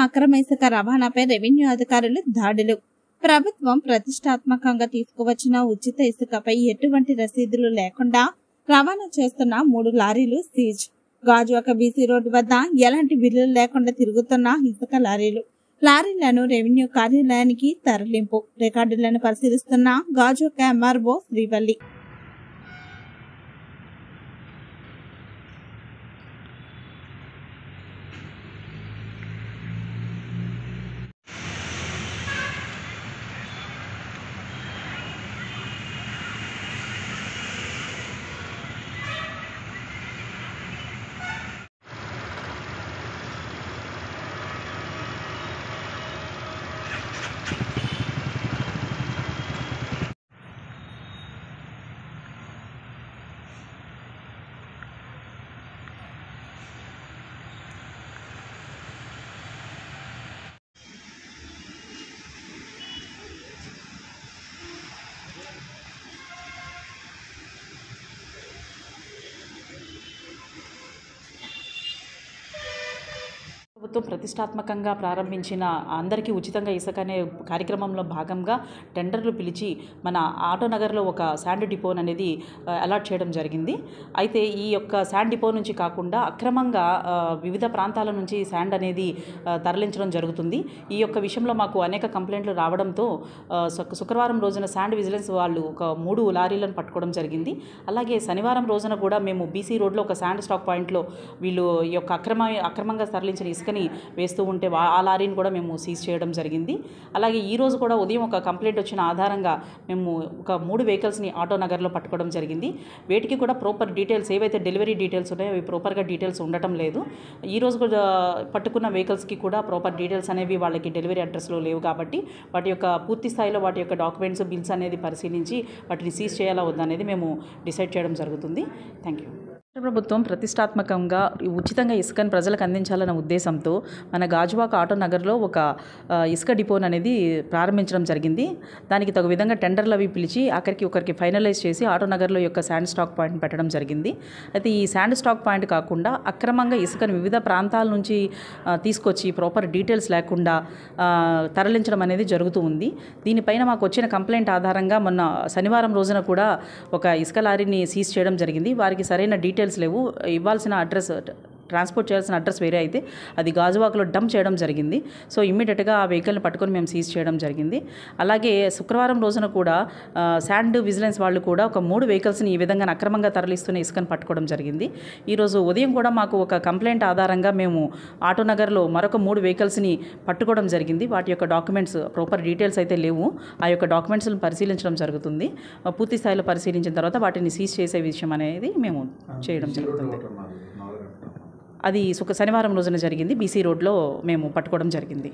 అక్రమ ఇసుక రవాణాపై రెవెన్యూ అధికారులు దాడులు. ప్రభుత్వం ప్రతిష్టాత్మకంగా తీసుకువచ్చిన ఉచిత ఇసుకపై ఎటువంటి రసీదులు లేకుండా రవాణా చేస్తున్న 3 లారీలు సీజ్. గాజువాక బీసీ రోడ్డు వద్ద ఎలాంటి బిల్లులు లేకుండా తిరుగుతున్న ఇసుక లారీలను రెవెన్యూ కార్యాలయానికి తరలింపు. రికార్డులను పరిశీలిస్తున్న గాజువాక ఎంఆర్ఓ శ్రీవల్లి. ప్రభుత్వం ప్రతిష్టాత్మకంగా ప్రారంభించిన అందరికీ ఉచితంగా ఇసుక అనే కార్యక్రమంలో భాగంగా టెండర్లు పిలిచి మన ఆటోనగర్లో ఒక శాండ్ డిపోన్ అనేది అలాట్ చేయడం జరిగింది. అయితే ఈ యొక్క శాండ్ డిపో నుంచి కాకుండా అక్రమంగా వివిధ ప్రాంతాల నుంచి శాండ్ అనేది తరలించడం జరుగుతుంది. ఈ యొక్క విషయంలో మాకు అనేక కంప్లైంట్లు రావడంతో శుక్రవారం రోజున శాండ్ విజిలెన్స్ వాళ్ళు ఒక 3 లారీలను పట్టుకోవడం జరిగింది. అలాగే శనివారం రోజున కూడా మేము బీసీ రోడ్లో ఒక శాండ్ స్టాక్ పాయింట్లో వీళ్ళు ఈ యొక్క అక్రమంగా తరలించిన ఇసుకని వేస్తూ ఉంటే ఆ లారీని కూడా మేము సీజ్ చేయడం జరిగింది. అలాగే ఈ రోజు కూడా ఉదయం ఒక కంప్లైంట్ వచ్చిన ఆధారంగా మేము ఒక 3 వెహికల్స్ని ఆటోనగర్లో పట్టుకోవడం జరిగింది. వీటికి కూడా ప్రాపర్ డీటెయిల్స్ ఏవైతే డెలివరీ డీటెయిల్స్ ఉన్నాయో అవి ప్రాపర్గా డీటెయిల్స్ ఉండటం లేదు. ఈ రోజు కూడా పట్టుకున్న వెహికల్స్కి కూడా ప్రాపర్ డీటెయిల్స్ అనేవి వాళ్ళకి డెలివరీ అడ్రస్లో లేవు కాబట్టి వాటి యొక్క పూర్తి స్థాయిలో వాటి యొక్క డాక్యుమెంట్స్ బిల్స్ అనేది పరిశీలించి వాటిని సీజ్ చేయాలా వద్దనేది మేము డిసైడ్ చేయడం జరుగుతుంది. Thank you. ప్రభుత్వం ప్రతిష్టాత్మకంగా ఉచితంగా ఇసుకను ప్రజలకు అందించాలన్న ఉద్దేశంతో మన గాజువాక ఆటోనగర్లో ఒక ఇసుక డిపోన్ అనేది ప్రారంభించడం జరిగింది. దానికి తగు విధంగా టెండర్లు అవి పిలిచి ఒకరికి ఫైనలైజ్ చేసి ఆటోనగర్లో యొక్క శాండ్ స్టాక్ పాయింట్ పెట్టడం జరిగింది. అయితే ఈ శాండ్ స్టాక్ పాయింట్ కాకుండా అక్రమంగా ఇసుకను వివిధ ప్రాంతాల నుంచి తీసుకొచ్చి ప్రాపర్ డీటెయిల్స్ లేకుండా తరలించడం అనేది జరుగుతూ ఉంది. దీనిపైన మాకు వచ్చిన కంప్లైంట్ ఆధారంగా మొన్న శనివారం రోజున కూడా ఒక ఇసుక లారీని సీజ్ చేయడం జరిగింది. వారికి సరైన డీటెయిల్స్ లేవు. ఇవ్వాల్సిన అడ్రస్ ట్రాన్స్పోర్ట్ చేయాల్సిన అడ్రస్ వేరే అయితే అది గాజువాకలో డంప్ చేయడం జరిగింది. సో ఇమ్మీడియట్గా ఆ వెహికల్ని పట్టుకొని మేము సీజ్ చేయడం జరిగింది. అలాగే శుక్రవారం రోజున కూడా శాండ్ విజిలెన్స్ వాళ్ళు కూడా ఒక 3 వెహికల్స్ని ఈ విధంగా అక్రమంగా తరలిస్తున్న ఇసుకను పట్టుకోవడం జరిగింది. ఈరోజు ఉదయం కూడా మాకు ఒక కంప్లైంట్ ఆధారంగా మేము ఆటోనగర్లో మరొక 3 వెహికల్స్ని పట్టుకోవడం జరిగింది. వాటి యొక్క డాక్యుమెంట్స్ ప్రాపర్ డీటెయిల్స్ అయితే లేవు. ఆ యొక్క డాక్యుమెంట్స్ని పరిశీలించడం జరుగుతుంది. పూర్తి స్థాయిలో పరిశీలించిన తర్వాత వాటిని సీజ్ చేసే విషయం అనేది మేము చేయడం జరుగుతుంది. అది శనివారం రోజున జరిగింది. బీసీ రోడ్లో మేము పట్టుకోవడం జరిగింది.